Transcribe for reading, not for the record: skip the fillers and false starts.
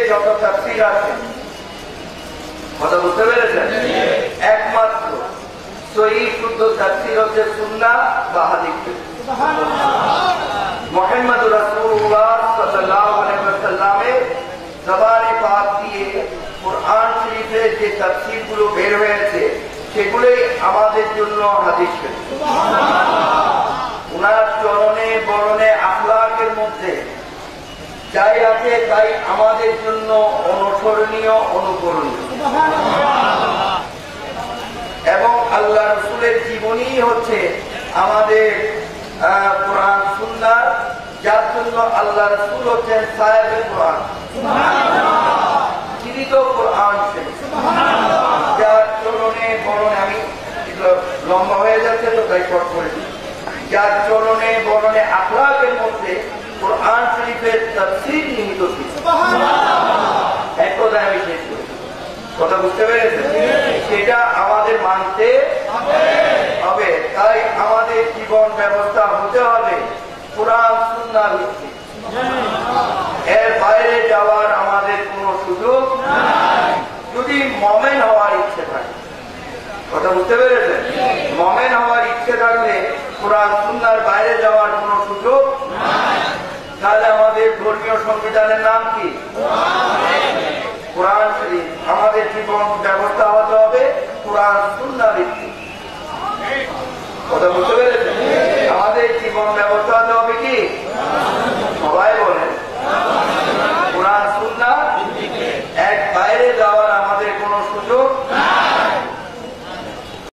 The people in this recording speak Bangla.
যত তাফসীর আছে, কথা বুঝতে পেরেছেন? একমাত্র সহিহ শুদ্ধ তাফসীর হচ্ছে সুন্নাহ বা হাদিস। মুহাম্মদুর রাসূলুল্লাহ সাল্লাল্লাহু আলাইহি ওয়াসাল্লামের জবানে পাক দিয়ে কোরআন শরীফের যে তাফসীরগুলো বের হয়েছে সেগুলোই আমাদের জন্য হাদিস। ওনার চরণে বরণে আখলাকের মধ্যে যাই আছে তাই আমাদের জন্য অনুসরণীয়, অনুকরণীয়। এবং আল্লাহ রাসূলের জীবনী হচ্ছে আমাদের কোরআন সুন্নাহ, যার জন্য আল্লাহ রাসূল হচ্ছেন সাহেবে কোরআন, জীবিত কোরআন শরীফ, যার চরণে বরণে, আমি লম্বা হয়ে যাচ্ছে তো তাই শর্ট করে দিই, যার চরণে বরণে আখলাকের মধ্যে কোরআন শরীফের তাফসীর নিহিত ছিল। এক কথা আমি শেষ করি, কথা বুঝতে পেরেছেন? সেটা আমাদের মানতে হবে। তাই আমাদের জীবন ব্যবস্থা হতে হবে কোরআন সুন্নাহ ভিত্তিক। এর বাইরে যাওয়ার আমাদের কোনো সুযোগ নাই। যদি মুমিন হওয়ার ইচ্ছে থাকে, কথা বুঝতে পেরেছেন? মুমিন হওয়ার ইচ্ছে থাকলে কোরআন সুন্নাহর বাইরে যাওয়ার কোনো সুযোগ নাই। তাহলে আমাদের ধর্মীয় সংবিধানের নাম কি? কোরআন শরীফ। আমাদের জীবন ব্যবস্থা হতে হবে কোরআন সুন্নাহ ভিত্তিক। কথা বুঝতে